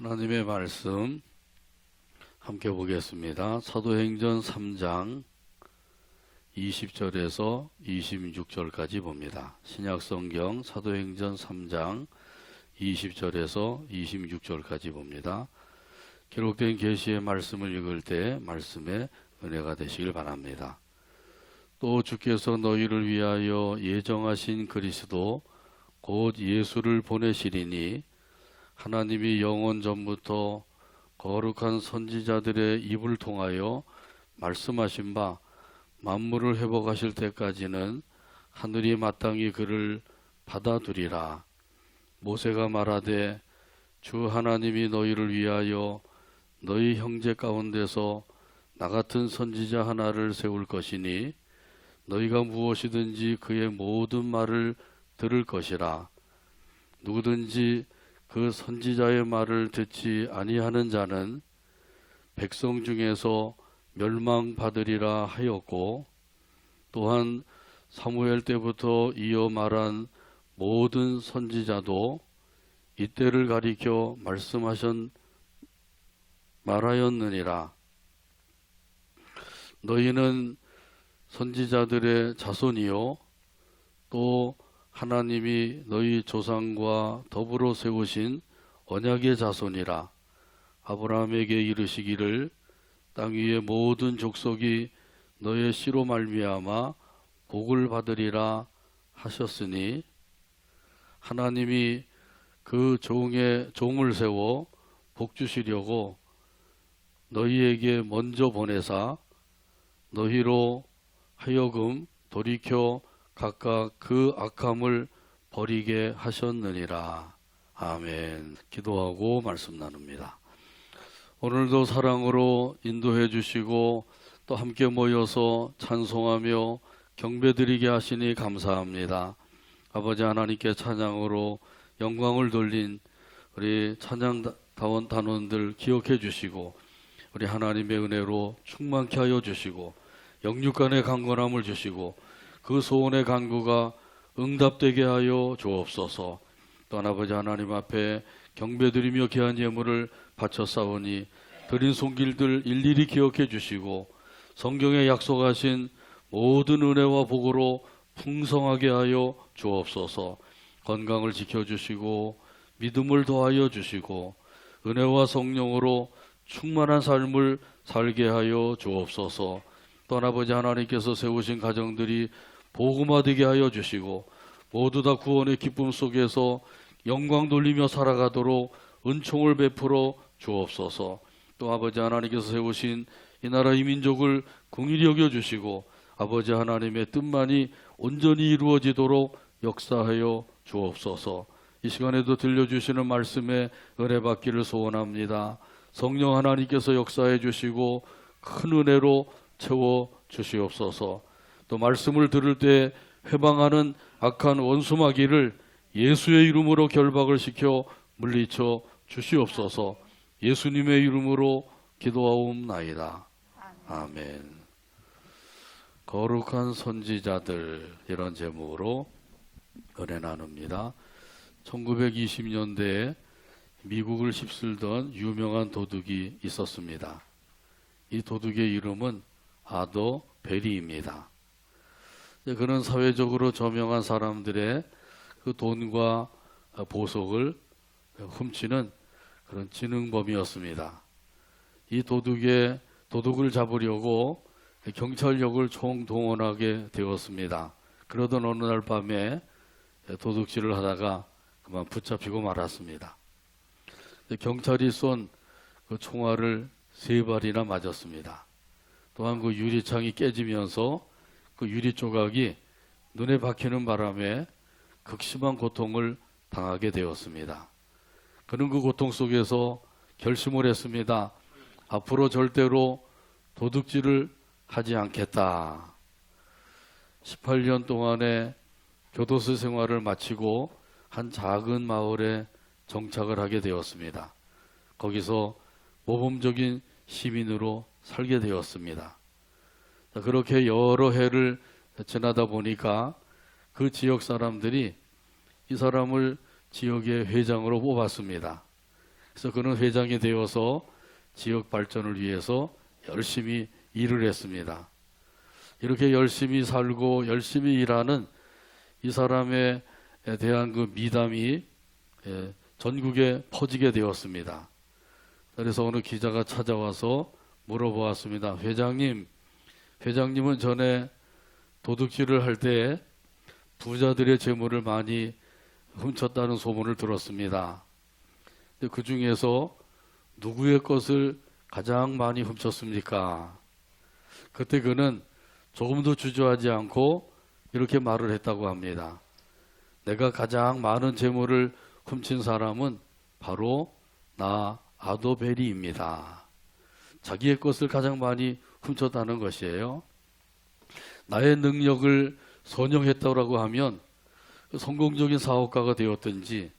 하나님의 말씀 함께 보겠습니다. 사도행전 3장 20절에서 26절까지 봅니다. 신약성경 사도행전 3장 20절에서 26절까지 봅니다. 기록된 계시의 말씀을 읽을 때 말씀에 은혜가 되시길 바랍니다. 또 주께서 너희를 위하여 예정하신 그리스도 곧 예수를 보내시리니 하나님이 영원 전부터 거룩한 선지자들의 입을 통하여 말씀하신 바 만물을 회복하실 때까지는 하늘이 마땅히 그를 받아두리라. 모세가 말하되 주 하나님이 너희를 위하여 너희 형제 가운데서 나 같은 선지자 하나를 세울 것이니 너희가 무엇이든지 그의 모든 말을 들을 것이라. 누구든지 그 선지자의 말을 듣지 아니하는 자는 백성 중에서 멸망받으리라 하였고, 또한 사무엘 때부터 이어 말한 모든 선지자도 이때를 가리켜 말하였느니라. 너희는 선지자들의 자손이요 또 하나님이 너희 조상과 더불어 세우신 언약의 자손이라. 아브라함에게 이르시기를 땅 위의 모든 족속이 너의 씨로 말미암아 복을 받으리라 하셨으니, 하나님이 그 종을 세워 복 주시려고 너희에게 먼저 보내사 너희로 하여금 돌이켜 각각 그 악함을 버리게 하셨느니라. 아멘. 기도하고 말씀 나눕니다. 오늘도 사랑으로 인도해 주시고 또 함께 모여서 찬송하며 경배드리게 하시니 감사합니다. 아버지 하나님께 찬양으로 영광을 돌린 우리 찬양다원 단원들 기억해 주시고 우리 하나님의 은혜로 충만케 하여 주시고 영육간의 강건함을 주시고 그 소원의 간구가 응답되게 하여 주옵소서. 또한 아버지 하나님 앞에 경배드리며 귀한 예물을 바쳤사오니 드린 손길들 일일이 기억해 주시고 성경에 약속하신 모든 은혜와 복으로 풍성하게 하여 주옵소서. 건강을 지켜주시고 믿음을 더하여 주시고 은혜와 성령으로 충만한 삶을 살게 하여 주옵소서. 또한 아버지 하나님께서 세우신 가정들이 복음화되게 하여 주시고 모두 다 구원의 기쁨 속에서 영광 돌리며 살아가도록 은총을 베풀어 주옵소서. 또 아버지 하나님께서 세우신 이 나라 이 민족을 긍휼히 여겨주시고 아버지 하나님의 뜻만이 온전히 이루어지도록 역사하여 주옵소서. 이 시간에도 들려주시는 말씀에 은혜 받기를 소원합니다. 성령 하나님께서 역사해 주시고 큰 은혜로 채워 주시옵소서. 또 말씀을 들을 때 회방하는 악한 원수마귀를 예수의 이름으로 결박을 시켜 물리쳐 주시옵소서. 예수님의 이름으로 기도하옵나이다. 아멘. 거룩한 선지자들, 이런 제목으로 은혜 나눕니다. 1920년대에 미국을 휩쓸던 유명한 도둑이 있었습니다. 이 도둑의 이름은 아더 베리입니다. 그는 사회적으로 저명한 사람들의 그 돈과 보석을 훔치는 그런 지능범이었습니다. 이 도둑을 잡으려고 경찰력을 총동원하게 되었습니다. 그러던 어느 날 밤에 도둑질을 하다가 그만 붙잡히고 말았습니다. 경찰이 쏜 그 총알을 3발이나 맞았습니다. 또한 그 유리창이 깨지면서 그 유리 조각이 눈에 박히는 바람에 극심한 고통을 당하게 되었습니다. 그는 그 고통 속에서 결심을 했습니다. 앞으로 절대로 도둑질을 하지 않겠다. 18년 동안의 교도소 생활을 마치고 한 작은 마을에 정착을 하게 되었습니다. 거기서 모범적인 시민으로 살게 되었습니다. 그렇게 여러 해를 지나다 보니까 그 지역 사람들이 이 사람을 지역의 회장으로 뽑았습니다. 그래서 그는 회장이 되어서 지역 발전을 위해서 열심히 일을 했습니다. 이렇게 열심히 살고 열심히 일하는 이 사람에 대한 그 미담이 전국에 퍼지게 되었습니다. 그래서 어느 기자가 찾아와서 물어보았습니다. 회장님은 전에 도둑질을 할 때 부자들의 재물을 많이 훔쳤다는 소문을 들었습니다. 그 중에서 누구의 것을 가장 많이 훔쳤습니까? 그때 그는 조금도 주저하지 않고 이렇게 말을 했다고 합니다. 내가 가장 많은 재물을 훔친 사람은 바로 나 아도베리입니다. 자기의 것을 가장 많이 훔쳤다는 것이에요. 나의 능력을 선용했다고 하면 성공적인 사업가가 되었든지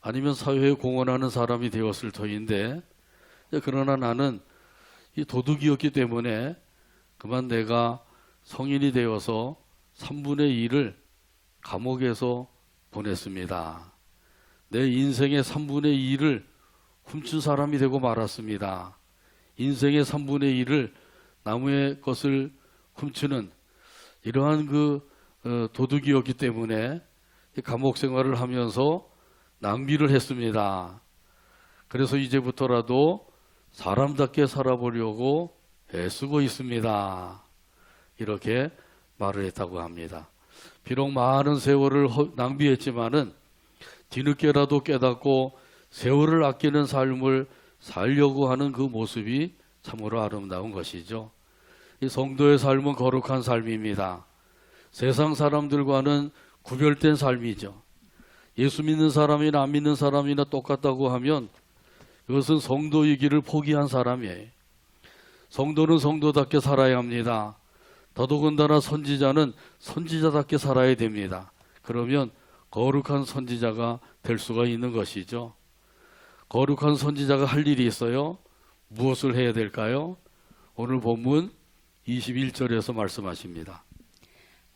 아니면 사회에 공헌하는 사람이 되었을 터인데, 그러나 나는 이 도둑이었기 때문에 그만 내가 성인이 되어서 3분의 1을 감옥에서 보냈습니다. 내 인생의 3분의 2를 훔친 사람이 되고 말았습니다. 인생의 3분의 1을 남의 것을 훔치는 이러한 도둑이었기 때문에 감옥 생활을 하면서 낭비를 했습니다. 그래서 이제부터라도 사람답게 살아보려고 애쓰고 있습니다. 이렇게 말을 했다고 합니다. 비록 많은 세월을 낭비했지만은 뒤늦게라도 깨닫고 세월을 아끼는 삶을 살려고 하는 그 모습이 참으로 아름다운 것이죠. 이 성도의 삶은 거룩한 삶입니다. 세상 사람들과는 구별된 삶이죠. 예수 믿는 사람이나 안 믿는 사람이나 똑같다고 하면 그것은 성도의 길을 포기한 사람이에요. 성도는 성도답게 살아야 합니다. 더더군다나 선지자는 선지자답게 살아야 됩니다. 그러면 거룩한 선지자가 될 수가 있는 것이죠. 거룩한 선지자가 할 일이 있어요. 무엇을 해야 될까요? 오늘 본문 21절에서 말씀하십니다.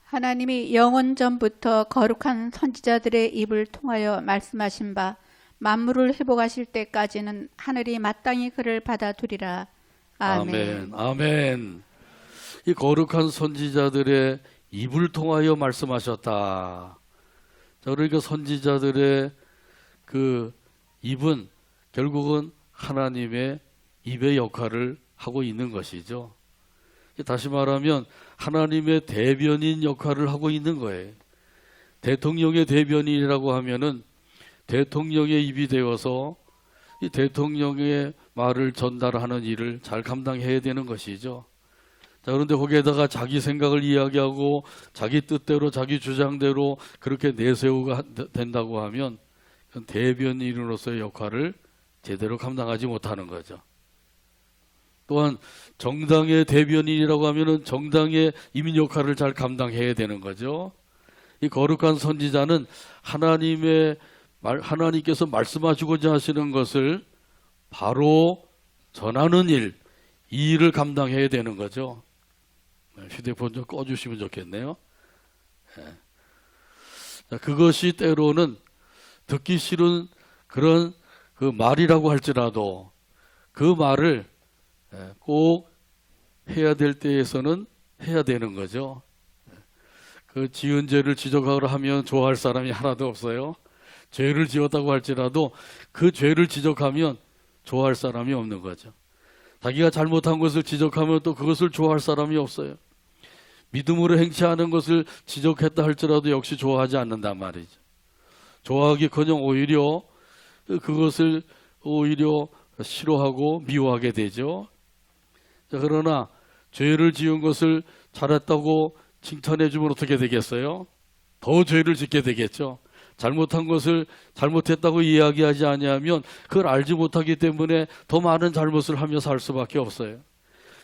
하나님이 영원 전부터 거룩한 선지자들의 입을 통하여 말씀하신 바 만물을 회복하실 때까지는 하늘이 마땅히 그를 받아두리라. 아멘. 아멘. 이 거룩한 선지자들의 입을 통하여 말씀하셨다. 자, 그러니까 선지자들의 그 입은 결국은 하나님의 입의 역할을 하고 있는 것이죠. 다시 말하면 하나님의 대변인 역할을 하고 있는 거예요. 대통령의 대변인이라고 하면은 대통령의 입이 되어서 이 대통령의 말을 전달하는 일을 잘 감당해야 되는 것이죠. 자, 그런데 거기에다가 자기 생각을 이야기하고 자기 뜻대로 자기 주장대로 그렇게 내세우가 된다고 하면 대변인으로서의 역할을 제대로 감당하지 못하는 거죠. 또한 정당의 대변인이라고 하면은 정당의 이민 역할을 잘 감당해야 되는 거죠. 이 거룩한 선지자는 하나님께서 말씀하시고자 하시는 것을 바로 전하는 일, 이 일을 감당해야 되는 거죠. 휴대폰 좀 꺼주시면 좋겠네요. 자, 그것이 때로는 듣기 싫은 그런 그 말이라고 할지라도 그 말을 꼭 해야 될 때에서는 해야 되는 거죠. 그 지은 죄를 지적하려 하면 좋아할 사람이 하나도 없어요. 죄를 지었다고 할지라도 그 죄를 지적하면 좋아할 사람이 없는 거죠. 자기가 잘못한 것을 지적하면 또 그것을 좋아할 사람이 없어요. 믿음으로 행치하는 것을 지적했다 할지라도 역시 좋아하지 않는단 말이죠. 좋아하기커녕 오히려 그것을 오히려 싫어하고 미워하게 되죠. 자, 그러나 죄를 지은 것을 잘했다고 칭찬해 주면 어떻게 되겠어요? 더 죄를 짓게 되겠죠. 잘못한 것을 잘못했다고 이야기하지 아니하면 그걸 알지 못하기 때문에 더 많은 잘못을 하며 살 수밖에 없어요.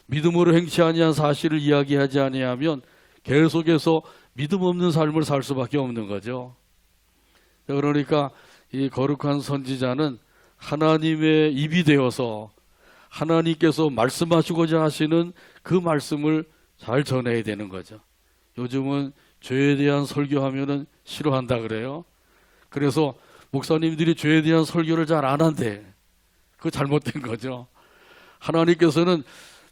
믿음으로 행치 아니한 사실을 이야기하지 아니하면 계속해서 믿음 없는 삶을 살 수밖에 없는 거죠. 그러니까 이 거룩한 선지자는 하나님의 입이 되어서 하나님께서 말씀하시고자 하시는 그 말씀을 잘 전해야 되는 거죠. 요즘은 죄에 대한 설교하면은 싫어한다 그래요. 그래서 목사님들이 죄에 대한 설교를 잘 안 한대. 그거 잘못된 거죠. 하나님께서는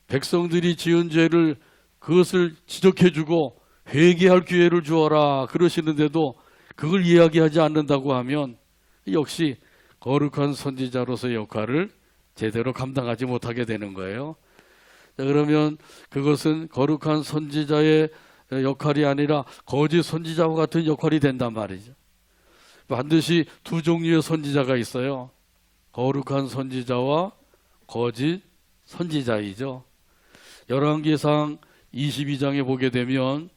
백성들이 지은 죄를 그것을 지적해주고 회개할 기회를 주어라 그러시는데도 그걸 이야기하지 않는다고 하면 역시 거룩한 선지자로서의 역할을 제대로 감당하지 못하게 되는 거예요. 자, 그러면 그것은 거룩한 선지자의 역할이 아니라 거짓 선지자와 같은 역할이 된단 말이죠. 반드시 두 종류의 선지자가 있어요. 거룩한 선지자와 거짓 선지자이죠. 열왕기상 22장에 보게 되면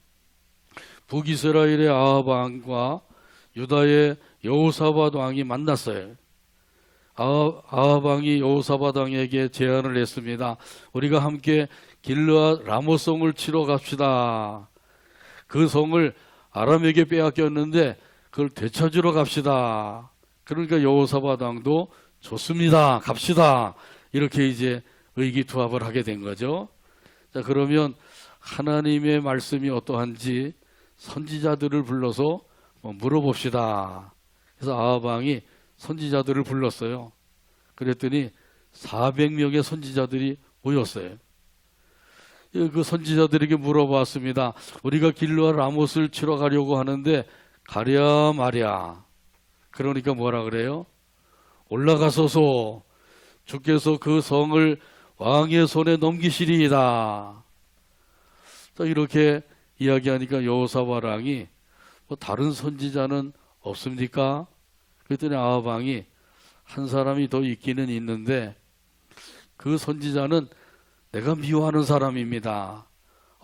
북이스라엘의 아합 왕과 유다의 여호사밧 왕이 만났어요. 아합 왕이 여호사밧 왕에게 제안을 했습니다. 우리가 함께 길르앗 라모성을 치러 갑시다. 그 성을 아람에게 빼앗겼는데 그걸 되찾으러 갑시다. 그러니까 여호사밧 왕도 좋습니다. 갑시다. 이렇게 이제 의기투합을 하게 된 거죠. 자, 그러면 하나님의 말씀이 어떠한지 선지자들을 불러서 물어봅시다. 그래서 아합 왕이 선지자들을 불렀어요. 그랬더니 400명의 선지자들이 모였어요. 그 선지자들에게 물어봤습니다. 우리가 길르앗 라못을 치러 가려고 하는데 가랴 마랴. 그러니까 뭐라 그래요? 올라가소서. 주께서 그 성을 왕의 손에 넘기시리이다. 자, 이렇게 이야기하니까 여호사밧 왕이 뭐 다른 선지자는 없습니까? 그랬더니 아합 왕이 한 사람이 더 있기는 있는데 그 선지자는 내가 미워하는 사람입니다.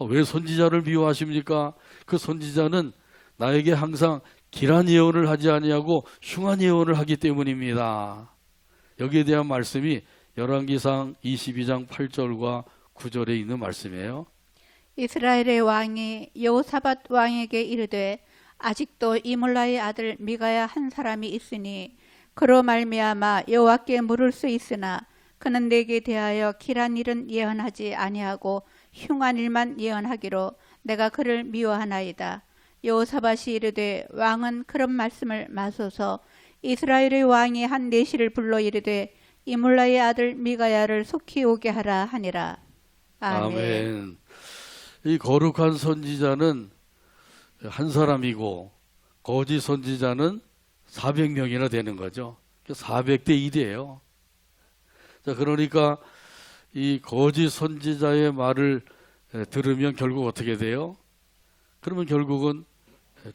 왜 선지자를 미워하십니까? 그 선지자는 나에게 항상 길한 예언을 하지 아니하고 흉한 예언을 하기 때문입니다. 여기에 대한 말씀이 열왕기상 22장 8절과 9절에 있는 말씀이에요. 이스라엘의 왕이 여호사밧 왕에게 이르되 아직도 이몰라의 아들 미가야 한 사람이 있으니 그로 말미암아 여호와께 물을 수 있으나 그는 내게 대하여 길한 일은 예언하지 아니하고 흉한 일만 예언하기로 내가 그를 미워하나이다. 여호사밧이 이르되 왕은 그런 말씀을 마소서. 이스라엘의 왕이 한 내시를 불러 이르되 이몰라의 아들 미가야를 속히 오게 하라 하니라. 아멘. 이 거룩한 선지자는 한 사람이고 거짓 선지자는 400명이나 되는 거죠. 400대 1이에요. 자, 그러니까 이 거짓 선지자의 말을 들으면 결국 어떻게 돼요? 그러면 결국은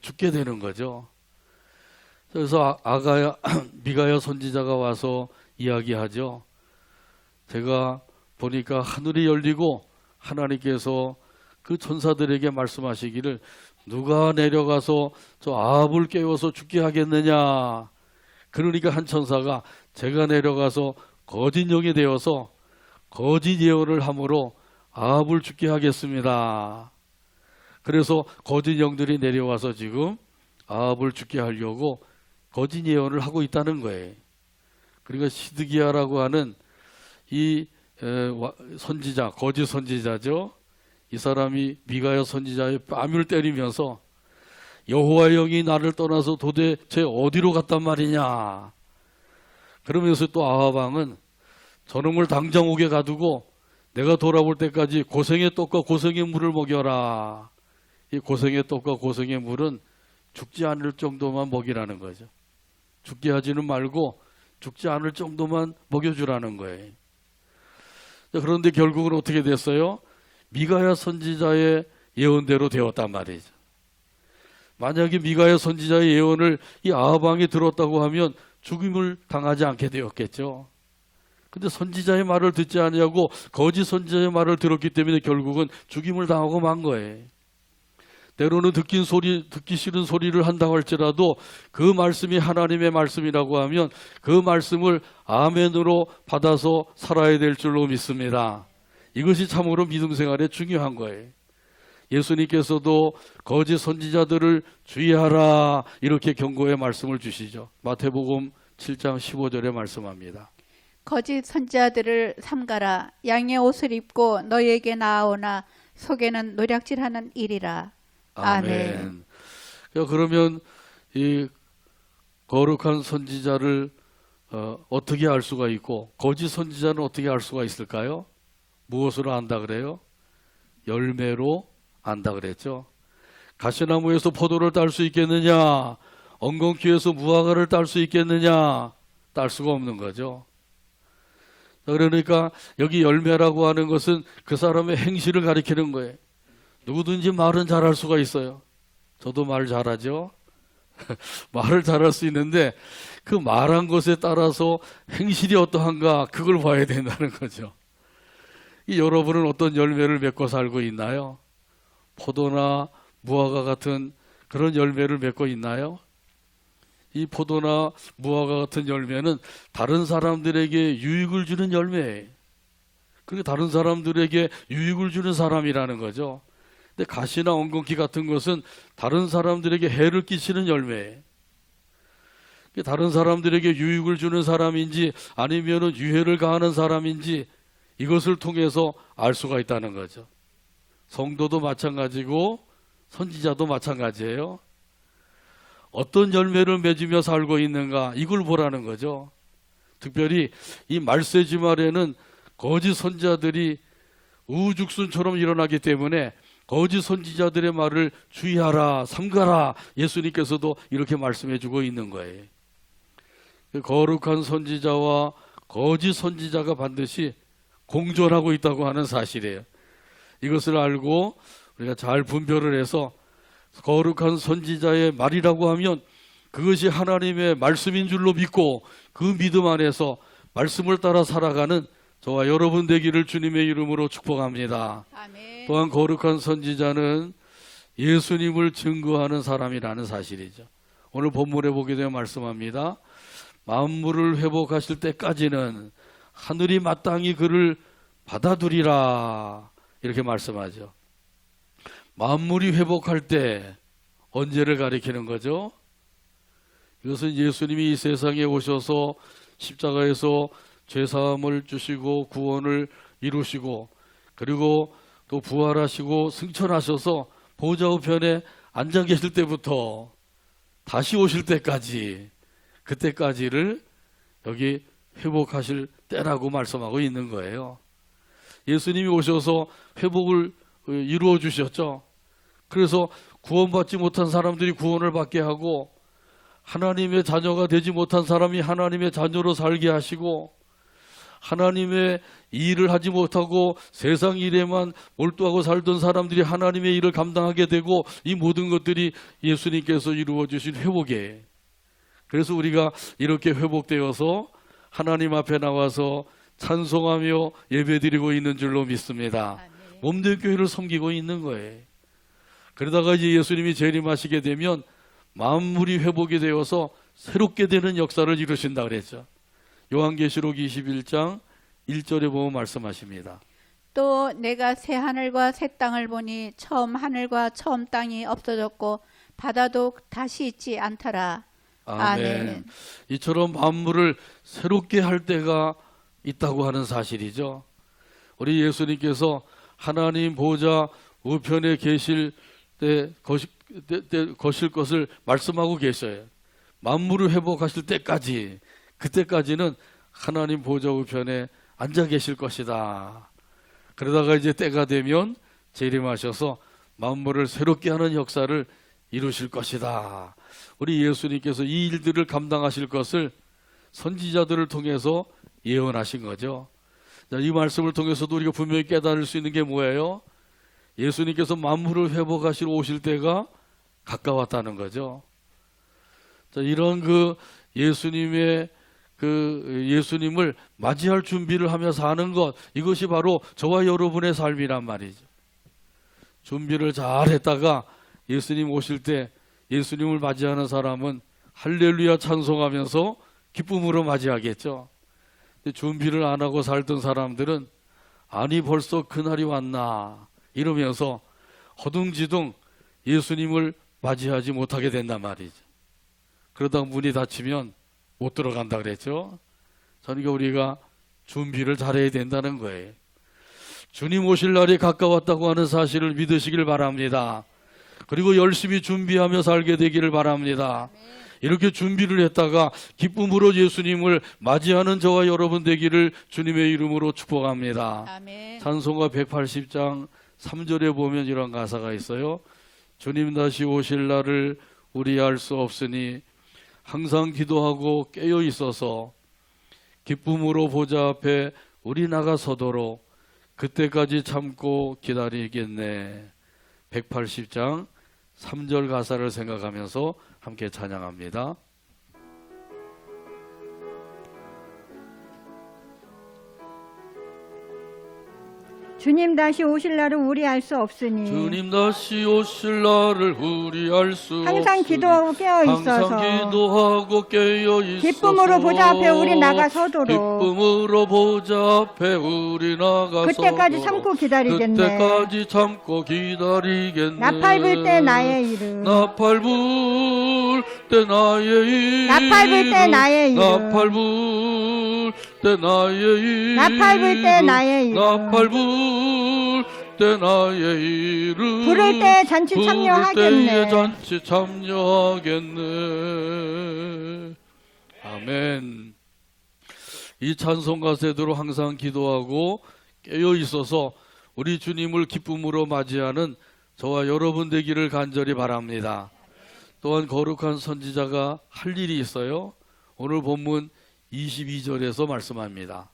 죽게 되는 거죠. 그래서 미가야 선지자가 와서 이야기하죠. 제가 보니까 하늘이 열리고 하나님께서 그 천사들에게 말씀하시기를 누가 내려가서 저 아합을 깨워서 죽게 하겠느냐. 그러니까 한 천사가 제가 내려가서 거짓 영이 되어서 거짓 예언을 함으로 아합을 죽게 하겠습니다. 그래서 거짓 영들이 내려와서 지금 아합을 죽게 하려고 거짓 예언을 하고 있다는 거예요. 그러니까 시드기야라고 하는 이 선지자, 거짓 선지자죠. 이 사람이 미가야 선지자의 뺨을 때리면서 여호와의 영이 나를 떠나서 도대체 어디로 갔단 말이냐. 그러면서 또 아합 왕은 저놈을 당장 옥에 가두고 내가 돌아올 때까지 고생의 떡과 고생의 물을 먹여라. 이 고생의 떡과 고생의 물은 죽지 않을 정도만 먹이라는 거죠. 죽게 하지는 말고 죽지 않을 정도만 먹여주라는 거예요. 그런데 결국은 어떻게 됐어요? 미가야 선지자의 예언대로 되었단 말이죠. 만약에 미가야 선지자의 예언을 이 아합 왕이 들었다고 하면 죽임을 당하지 않게 되었겠죠. 근데 선지자의 말을 듣지 아니하고 거짓 선지자의 말을 들었기 때문에 결국은 죽임을 당하고 만 거예요. 때로는 듣기 싫은 소리를 한다고 할지라도 그 말씀이 하나님의 말씀이라고 하면 그 말씀을 아멘으로 받아서 살아야 될 줄로 믿습니다. 이것이 참으로 믿음 생활에 중요한 거예요. 예수님께서도 거짓 선지자들을 주의하라 이렇게 경고의 말씀을 주시죠. 마태복음 7장 15절에 말씀합니다. 거짓 선지자들을 삼가라. 양의 옷을 입고 너희에게 나아오나 속에는 노략질하는 일이라. 아멘. 그러면 이 거룩한 선지자를 어떻게 알 수가 있고 거짓 선지자는 어떻게 알 수가 있을까요? 무엇으로 안다 그래요? 열매로 안다 그랬죠. 가시나무에서 포도를 딸 수 있겠느냐? 엉겅퀴에서 무화과를 딸 수 있겠느냐? 딸 수가 없는 거죠. 그러니까 여기 열매라고 하는 것은 그 사람의 행실을 가리키는 거예요. 누구든지 말은 잘할 수가 있어요. 저도 말 잘하죠. 말을 잘할 수 있는데 그 말한 것에 따라서 행실이 어떠한가 그걸 봐야 된다는 거죠. 여러분은 어떤 열매를 맺고 살고 있나요? 포도나 무화과 같은 그런 열매를 맺고 있나요? 이 포도나 무화과 같은 열매는 다른 사람들에게 유익을 주는 열매예요. 그리고 다른 사람들에게 유익을 주는 사람이라는 거죠. 근데 가시나 엉겅퀴 같은 것은 다른 사람들에게 해를 끼치는 열매예요. 다른 사람들에게 유익을 주는 사람인지 아니면 유해를 가하는 사람인지 이것을 통해서 알 수가 있다는 거죠. 성도도 마찬가지고 선지자도 마찬가지예요. 어떤 열매를 맺으며 살고 있는가 이걸 보라는 거죠. 특별히 이 말세지 말에는 거짓 선지자들이 우죽순처럼 일어나기 때문에 거짓 선지자들의 말을 주의하라 삼가라 예수님께서도 이렇게 말씀해 주고 있는 거예요. 거룩한 선지자와 거짓 선지자가 반드시 공존하고 있다고 하는 사실이에요. 이것을 알고 우리가 잘 분별을 해서 거룩한 선지자의 말이라고 하면 그것이 하나님의 말씀인 줄로 믿고 그 믿음 안에서 말씀을 따라 살아가는 저와 여러분 되기를 주님의 이름으로 축복합니다. 아멘. 또한 거룩한 선지자는 예수님을 증거하는 사람이라는 사실이죠. 오늘 본문에 보게 되면 말씀합니다. 만물을 회복하실 때까지는 하늘이 마땅히 그를 받아두리라 이렇게 말씀하죠. 만물이 회복할 때 언제를 가리키는 거죠? 이것은 예수님이 이 세상에 오셔서 십자가에서 죄사함을 주시고 구원을 이루시고 그리고 또 부활하시고 승천하셔서 보좌 우편에 앉아 계실 때부터 다시 오실 때까지 그때까지를 여기 회복하실 때라고 말씀하고 있는 거예요. 예수님이 오셔서 회복을 이루어 주셨죠. 그래서 구원받지 못한 사람들이 구원을 받게 하고 하나님의 자녀가 되지 못한 사람이 하나님의 자녀로 살게 하시고 하나님의 일을 하지 못하고 세상 일에만 몰두하고 살던 사람들이 하나님의 일을 감당하게 되고 이 모든 것들이 예수님께서 이루어 주신 회복이에요. 그래서 우리가 이렇게 회복되어서 하나님 앞에 나와서 찬송하며 예배드리고 있는 줄로 믿습니다. 몸된 교회를 섬기고 있는 거예요. 그러다가 이제 예수님이 재림하시게 되면 만물이 회복이 되어서 새롭게 되는 역사를 이루신다 그랬죠. 요한계시록 21장 1절에 보면 말씀하십니다. 또 내가 새 하늘과 새 땅을 보니 처음 하늘과 처음 땅이 없어졌고 바다도 다시 있지 않더라. 아멘. 이처럼 만물을 새롭게 할 때가 있다고 하는 사실이죠. 우리 예수님께서 하나님 보좌 우편에 계실 때 거실 것을 말씀하고 계셔요. 만물을 회복하실 때까지 그때까지는 하나님 보좌 우편에 앉아 계실 것이다. 그러다가 이제 때가 되면 재림하셔서 만물을 새롭게 하는 역사를 이루실 것이다. 우리 예수님께서 이 일들을 감당하실 것을 선지자들을 통해서 예언하신 거죠. 자, 이 말씀을 통해서도 우리가 분명히 깨달을 수 있는 게 뭐예요? 예수님께서 만물을 회복하시러 오실 때가 가까웠다는 거죠. 자, 이런 예수님의 예수님을 맞이할 준비를 하며 사는 것, 이것이 바로 저와 여러분의 삶이란 말이죠. 준비를 잘 했다가 예수님 오실 때 예수님을 맞이하는 사람은 할렐루야 찬송하면서 기쁨으로 맞이하겠죠. 근데 준비를 안 하고 살던 사람들은 아니 벌써 그날이 왔나 이러면서 허둥지둥 예수님을 맞이하지 못하게 된단 말이죠. 그러다가 문이 닫히면 못 들어간다 그랬죠. 그러니까 우리가 준비를 잘해야 된다는 거예요. 주님 오실 날이 가까웠다고 하는 사실을 믿으시길 바랍니다. 그리고 열심히 준비하며 살게 되기를 바랍니다. 이렇게 준비를 했다가 기쁨으로 예수님을 맞이하는 저와 여러분 되기를 주님의 이름으로 축복합니다. 아멘. 찬송가 180장 3절에 보면 이런 가사가 있어요. 주님 다시 오실 날을 우리 알 수 없으니 항상 기도하고 깨어 있어서 기쁨으로 보좌 앞에 우리 나가서도록 그때까지 참고 기다리겠네. 180장 3절 가사를 생각하면서 함께 찬양합니다. 주님 다시 오실 날은 우리 알 수 없으니 주님 다시 오실 날을 우리 알 수 없으니 항상 기도하고 깨어 있어서 항상 기도하고 깨어 있어서 기쁨으로 보좌 앞에 우리 나가서도록 기쁨으로 보좌 앞에 우리 나가서 그때까지 참고 기다리겠네. 그때까지 참고 기다리겠네. 나팔 불 때 나의 이름 나팔 불 때 나의 이름 나팔 불 때 나의 이름 나팔 불 때 나의 이름 나팔 불 때 나의 이름 나팔 불 때 나의 이름 부를 때 잔치 부를 때에 참여하겠네. 잔치 참여하겠네. 아멘. 이 찬송 가사대로 항상 기도하고 깨어 있어서 우리 주님을 기쁨으로 맞이하는 저와 여러분 되기를 간절히 바랍니다. 또한 거룩한 선지자가 할 일이 있어요. 오늘 본문 22절에서 말씀합니다.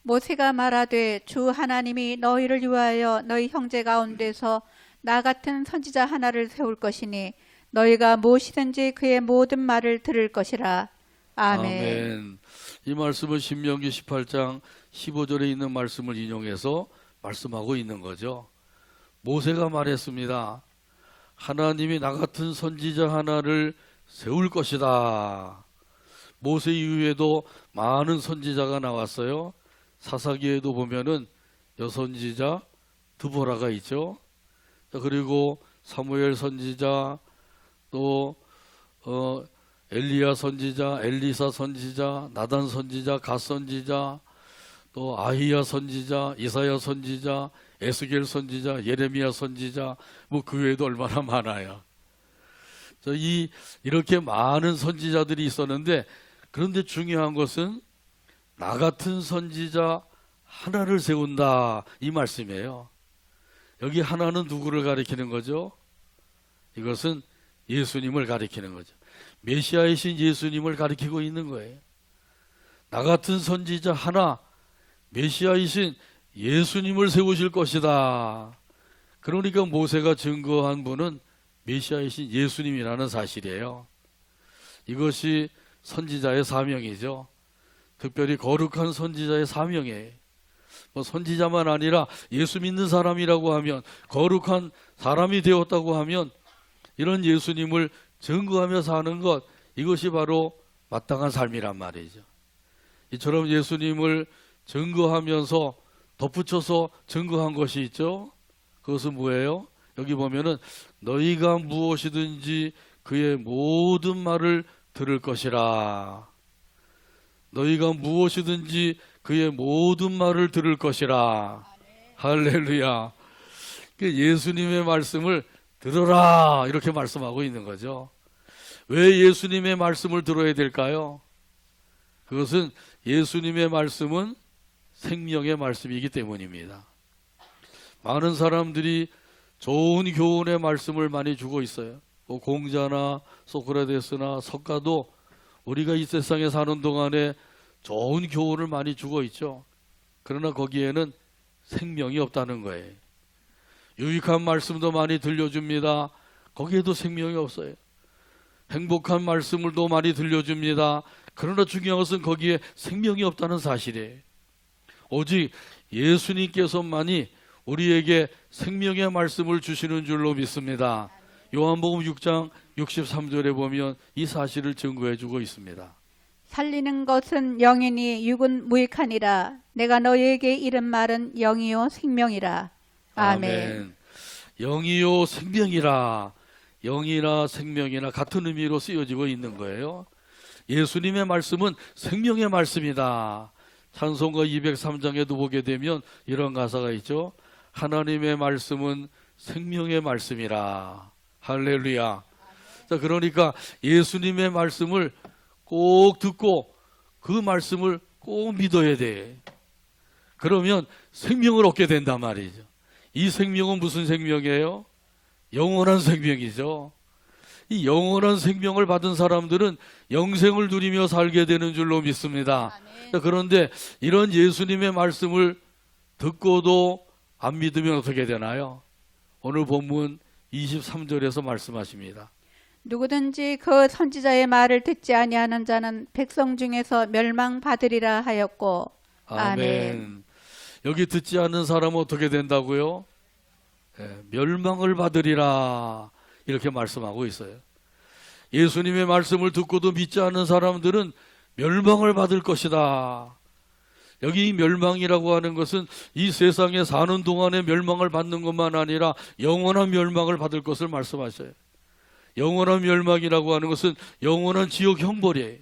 모세가 말하되 주 하나님이 너희를 위하여 너희 형제 가운데서 나 같은 선지자 하나를 세울 것이니 너희가 무엇이든지 그의 모든 말을 들을 것이라. 아멘. 이 말씀은 신명기 18장 15절에 있는 말씀을 인용해서 말씀하고 있는 거죠. 모세가 말했습니다. 하나님이 나 같은 선지자 하나를 세울 것이다. 모세 이후에도 많은 선지자가 나왔어요. 사사기에도 보면은 여선지자 드보라가 있죠. 그리고 사무엘 선지자, 또 엘리야 선지자, 엘리사 선지자, 나단 선지자, 갓 선지자, 또 아히야 선지자, 이사야 선지자, 에스겔 선지자, 예레미야 선지자, 뭐 그 외에도 얼마나 많아요. 이렇게 많은 선지자들이 있었는데, 그런데 중요한 것은 나 같은 선지자 하나를 세운다, 이 말씀이에요. 여기 하나는 누구를 가리키는 거죠? 이것은 예수님을 가리키는 거죠. 메시아이신 예수님을 가리키고 있는 거예요. 나 같은 선지자 하나, 메시아이신 예수님을 세우실 것이다. 그러니까 모세가 증거한 분은 메시아이신 예수님이라는 사실이에요. 이것이 선지자의 사명이죠. 특별히 거룩한 선지자의 사명이에요. 뭐 선지자만 아니라 예수 믿는 사람이라고 하면, 거룩한 사람이 되었다고 하면 이런 예수님을 증거하며 사는 것, 이것이 바로 마땅한 삶이란 말이죠. 이처럼 예수님을 증거하면서 덧붙여서 증거한 것이 있죠. 그것은 뭐예요? 여기 보면은 너희가 무엇이든지 그의 모든 말을 들을 것이라. 너희가 무엇이든지 그의 모든 말을 들을 것이라. 할렐루야. 예수님의 말씀을 들어라, 이렇게 말씀하고 있는 거죠. 왜 예수님의 말씀을 들어야 될까요? 그것은 예수님의 말씀은 생명의 말씀이기 때문입니다. 많은 사람들이 좋은 교훈의 말씀을 많이 주고 있어요. 공자나 소크라테스나 석가도 우리가 이 세상에 사는 동안에 좋은 교훈을 많이 주고 있죠. 그러나 거기에는 생명이 없다는 거예요. 유익한 말씀도 많이 들려줍니다. 거기에도 생명이 없어요. 행복한 말씀을도 많이 들려줍니다. 그러나 중요한 것은 거기에 생명이 없다는 사실이에요. 오직 예수님께서만이 우리에게 생명의 말씀을 주시는 줄로 믿습니다. 요한복음 6장 63절에 보면 이 사실을 증거해 주고 있습니다. 살리는 것은 영이니 육은 무익하니라. 내가 너희에게 이른 말은 영이요 생명이라. 아멘. 영이요 생명이라. 영이나 생명이나 같은 의미로 쓰여지고 있는 거예요. 예수님의 말씀은 생명의 말씀이다. 찬송가 203장에도 보게 되면 이런 가사가 있죠. 하나님의 말씀은 생명의 말씀이라. 할렐루야. 자, 그러니까 예수님의 말씀을 꼭 듣고 그 말씀을 꼭 믿어야 돼. 그러면 생명을 얻게 된단 말이죠. 이 생명은 무슨 생명이에요? 영원한 생명이죠. 이 영원한 생명을 받은 사람들은 영생을 누리며 살게 되는 줄로 믿습니다. 자, 그런데 이런 예수님의 말씀을 듣고도 안 믿으면 어떻게 되나요? 오늘 본문 23절에서 말씀하십니다. 누구든지 그 선지자의 말을 듣지 아니하는 자는 백성 중에서 멸망받으리라 하였고. 아멘. 여기 듣지 않는 사람은 어떻게 된다고요? 멸망을 받으리라 이렇게 말씀하고 있어요. 예수님의 말씀을 듣고도 믿지 않는 사람들은 멸망을 받을 것이다. 여기 멸망이라고 하는 것은 이 세상에 사는 동안에 멸망을 받는 것만 아니라 영원한 멸망을 받을 것을 말씀하셔요. 영원한 멸망이라고 하는 것은 영원한 지옥 형벌이에요.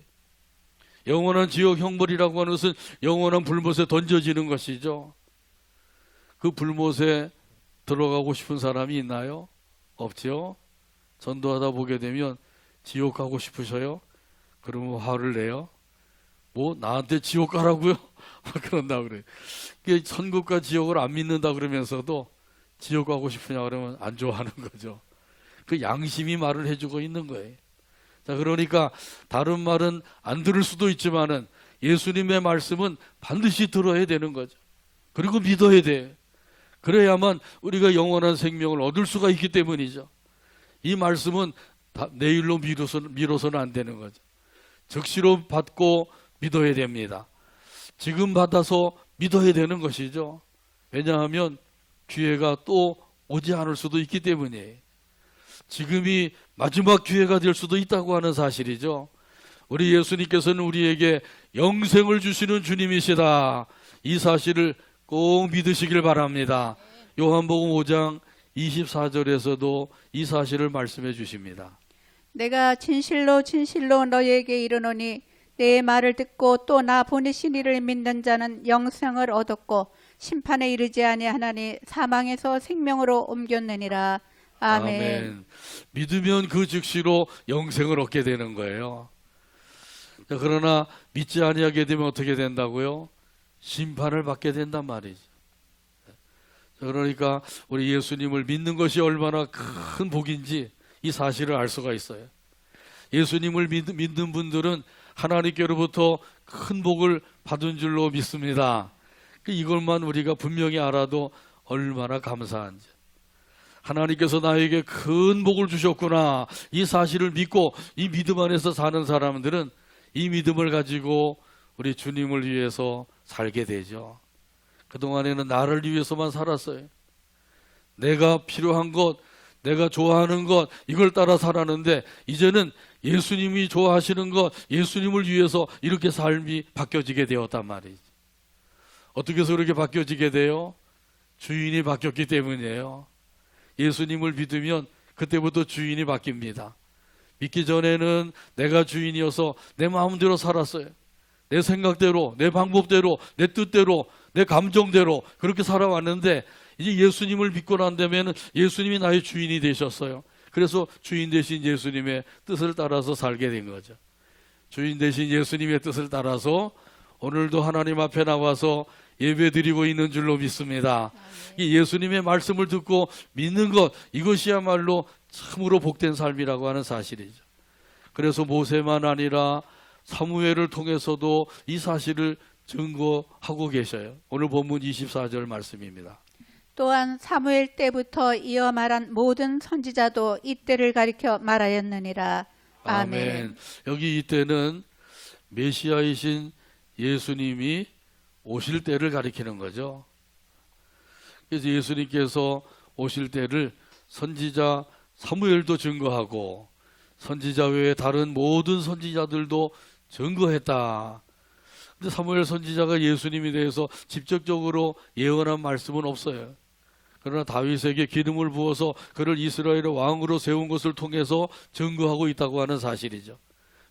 영원한 지옥 형벌이라고 하는 것은 영원한 불못에 던져지는 것이죠. 그 불못에 들어가고 싶은 사람이 있나요? 없죠. 전도하다 보게 되면 지옥 가고 싶으셔요? 그러면 화를 내요. 뭐 나한테 지옥 가라고요? 그런다 그래요. 천국과 지옥을 안 믿는다 그러면서도 지옥 가고 싶으냐 그러면 안 좋아하는 거죠. 그 양심이 말을 해주고 있는 거예요. 자, 그러니까 다른 말은 안 들을 수도 있지만은 예수님의 말씀은 반드시 들어야 되는 거죠. 그리고 믿어야 돼. 그래야만 우리가 영원한 생명을 얻을 수가 있기 때문이죠. 이 말씀은 내일로 미뤄서는 안 되는 거죠. 즉시로 받고 믿어야 됩니다. 지금 받아서 믿어야 되는 것이죠. 왜냐하면 기회가 또 오지 않을 수도 있기 때문이에요. 지금이 마지막 기회가 될 수도 있다고 하는 사실이죠. 우리 예수님께서는 우리에게 영생을 주시는 주님이시다. 이 사실을 꼭 믿으시길 바랍니다. 요한복음 5장 24절에서도 이 사실을 말씀해 주십니다. 내가 진실로 진실로 너희에게 이르노니 내 말을 듣고 또 나 보내신 이를 믿는 자는 영생을 얻었고 심판에 이르지 아니하나니 사망에서 생명으로 옮겼느니라. 아멘. 믿으면 그 즉시로 영생을 얻게 되는 거예요. 자, 그러나 믿지 아니하게 되면 어떻게 된다고요? 심판을 받게 된단 말이죠. 자, 그러니까 우리 예수님을 믿는 것이 얼마나 큰 복인지 이 사실을 알 수가 있어요. 예수님을 믿는 분들은 하나님께로부터 큰 복을 받은 줄로 믿습니다. 이것만 우리가 분명히 알아도 얼마나 감사한지. 하나님께서 나에게 큰 복을 주셨구나. 이 사실을 믿고 이 믿음 안에서 사는 사람들은 이 믿음을 가지고 우리 주님을 위해서 살게 되죠. 그동안에는 나를 위해서만 살았어요. 내가 필요한 것, 내가 좋아하는 것, 이걸 따라 살았는데 이제는 예수님이 좋아하시는 것, 예수님을 위해서 이렇게 삶이 바뀌어지게 되었단 말이죠. 어떻게 해서 그렇게 바뀌어지게 돼요? 주인이 바뀌었기 때문이에요. 예수님을 믿으면 그때부터 주인이 바뀝니다. 믿기 전에는 내가 주인이어서 내 마음대로 살았어요. 내 생각대로, 내 방법대로, 내 뜻대로, 내 감정대로 그렇게 살아왔는데 이제 예수님을 믿고 난 다음에는 예수님이 나의 주인이 되셨어요. 그래서 주인 되신 예수님의 뜻을 따라서 살게 된 거죠. 주인 되신 예수님의 뜻을 따라서 오늘도 하나님 앞에 나와서 예배드리고 있는 줄로 믿습니다. 이 예수님의 말씀을 듣고 믿는 것, 이것이야말로 참으로 복된 삶이라고 하는 사실이죠. 그래서 모세만 아니라 사무엘을 통해서도 이 사실을 증거하고 계셔요. 오늘 본문 24절 말씀입니다. 또한 사무엘 때부터 이어 말한 모든 선지자도 이때를 가리켜 말하였느니라. 아멘. 여기 이때는 메시아이신 예수님이 오실 때를 가리키는 거죠. 그래서 예수님께서 오실 때를 선지자 사무엘도 증거하고 선지자 외에 다른 모든 선지자들도 증거했다. 근데 사무엘 선지자가 예수님에 대해서 직접적으로 예언한 말씀은 없어요. 그러나 다윗에게 기름을 부어서 그를 이스라엘의 왕으로 세운 것을 통해서 증거하고 있다고 하는 사실이죠.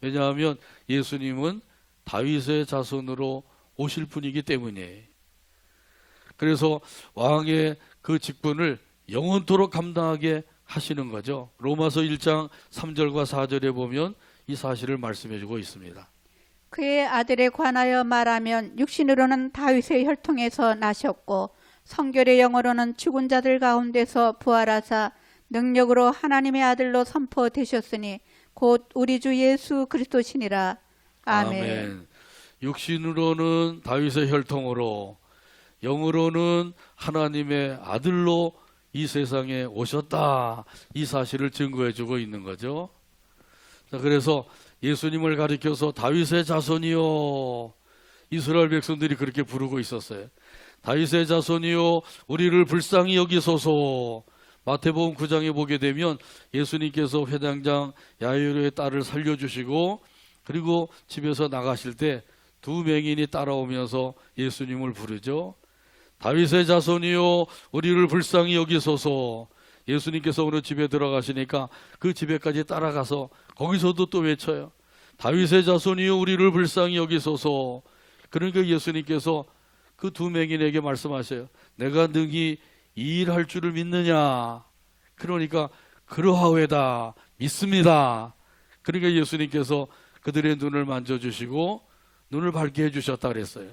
왜냐하면 예수님은 다윗의 자손으로 오실 분이기 때문이에요. 그래서 왕의 그 직분을 영원토록 감당하게 하시는 거죠. 로마서 1장 3절과 4절에 보면 이 사실을 말씀해 주고 있습니다. 그의 아들에 관하여 말하면 육신으로는 다윗의 혈통에서 나셨고 성결의 영으로는 죽은 자들 가운데서 부활하사 능력으로 하나님의 아들로 선포되셨으니 곧 우리 주 예수 그리스도시니라. 아멘. 육신으로는 다윗의 혈통으로, 영으로는 하나님의 아들로 이 세상에 오셨다. 이 사실을 증거해 주고 있는 거죠. 자, 그래서 예수님을 가리켜서 다윗의 자손이요, 이스라엘 백성들이 그렇게 부르고 있었어요. 다윗의 자손이요, 우리를 불쌍히 여기소서. 마태복음 9장에 보게 되면 예수님께서 회당장 야이로의 딸을 살려주시고, 그리고 집에서 나가실 때 두 맹인이 따라오면서 예수님을 부르죠. 다윗의 자손이요, 우리를 불쌍히 여기소서. 예수님께서 어느 집에 들어가시니까 그 집에까지 따라가서 거기서도 또 외쳐요. 다윗의 자손이요, 우리를 불쌍히 여기소서. 그러니까 예수님께서 그 두 맹인에게 말씀하셔요. 내가 능히 이 일할 줄을 믿느냐? 그러니까 그러하오이다, 믿습니다. 그러니까 예수님께서 그들의 눈을 만져주시고 눈을 밝게 해주셨다 그랬어요.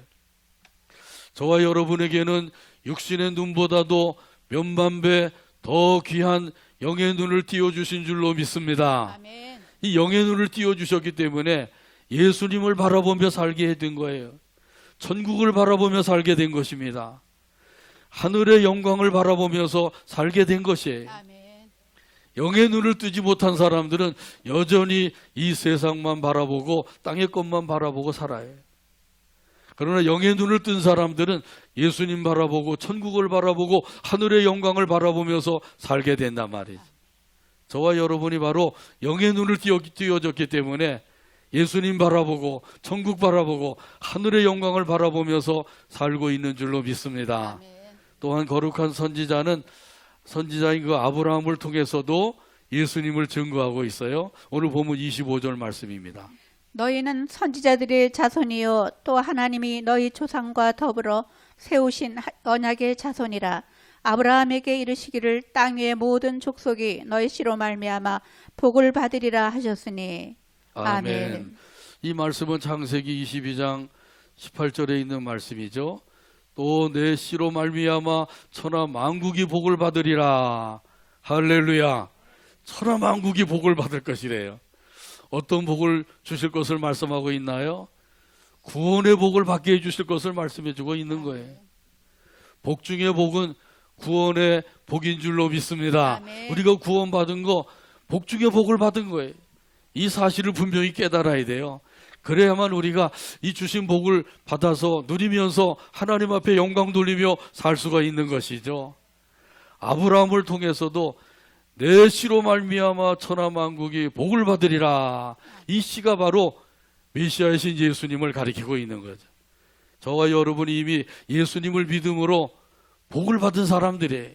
저와 여러분에게는 육신의 눈보다도 몇만 배 더 귀한 영의 눈을 띄워주신 줄로 믿습니다. 아멘. 이 영의 눈을 띄워주셨기 때문에 예수님을 바라보며 살게 된 거예요. 천국을 바라보며 살게 된 것입니다. 하늘의 영광을 바라보면서 살게 된 것이에요. 아멘. 영의 눈을 뜨지 못한 사람들은 여전히 이 세상만 바라보고 땅의 것만 바라보고 살아요. 그러나 영의 눈을 뜬 사람들은 예수님 바라보고 천국을 바라보고 하늘의 영광을 바라보면서 살게 된단 말이죠. 저와 여러분이 바로 영의 눈을 띄워졌기 때문에 예수님 바라보고 천국 바라보고 하늘의 영광을 바라보면서 살고 있는 줄로 믿습니다. 아멘. 또한 거룩한 선지자인 그 아브라함을 통해서도 예수님을 증거하고 있어요. 오늘 본문 25절 말씀입니다. 너희는 선지자들의 자손이요 또 하나님이 너희 조상과 더불어 세우신 언약의 자손이라. 아브라함에게 이르시기를 땅 위의 모든 족속이 너희 씨로 말미암아 복을 받으리라 하셨으니. 아멘. 이 말씀은 창세기 22장 18절에 있는 말씀이죠. 또 내 씨로 말미암아 천하 만국이 복을 받으리라. 할렐루야. 천하 만국이 복을 받을 것이래요. 어떤 복을 주실 것을 말씀하고 있나요? 구원의 복을 받게 해주실 것을 말씀해 주고 있는 거예요. 복 중의 복은 구원의 복인 줄로 믿습니다. 아멘. 우리가 구원받은 거 복 중의 복을 받은 거예요. 이 사실을 분명히 깨달아야 돼요. 그래야만 우리가 이 주신 복을 받아서 누리면서 하나님 앞에 영광 돌리며 살 수가 있는 것이죠. 아브라함을 통해서도 내 씨로 말미암아 천하 만국이 복을 받으리라. 이 씨가 바로 메시아이신 예수님을 가리키고 있는 거죠. 저와 여러분이 이미 예수님을 믿음으로 복을 받은 사람들이에요.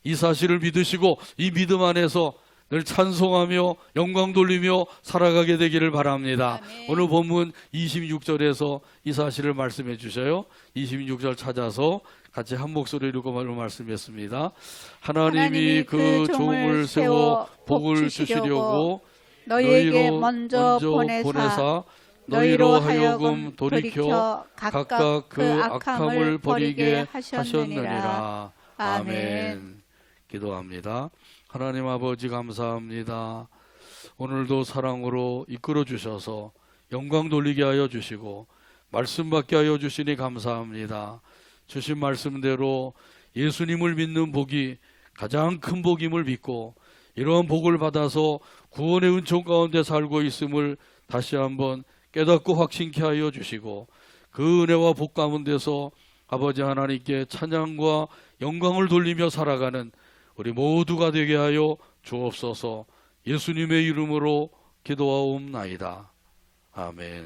이 사실을 믿으시고 이 믿음 안에서 늘 찬송하며 영광 돌리며 살아가게 되기를 바랍니다. 아멘. 오늘 본문 26절에서 이 사실을 말씀해 주셔요. 26절 찾아서 같이 한 목소리로 읽고 말씀했습니다. 하나님이 그 종을 세워 복을 주시려고 너희에게 먼저 보내사 너희로 하여금 돌이켜 각각 그 악함을 버리게 하셨느니라. 아멘. 기도합니다. 하나님 아버지 감사합니다. 오늘도 사랑으로 이끌어 주셔서 영광 돌리게 하여 주시고 말씀 받게 하여 주시니 감사합니다. 주신 말씀대로 예수님을 믿는 복이 가장 큰 복임을 믿고 이러한 복을 받아서 구원의 은총 가운데 살고 있음을 다시 한번 깨닫고 확신케 하여 주시고 그 은혜와 복 가운데서 아버지 하나님께 찬양과 영광을 돌리며 살아가는 우리 모두가 되게 하여 주옵소서. 예수님의 이름으로 기도하옵나이다. 아멘.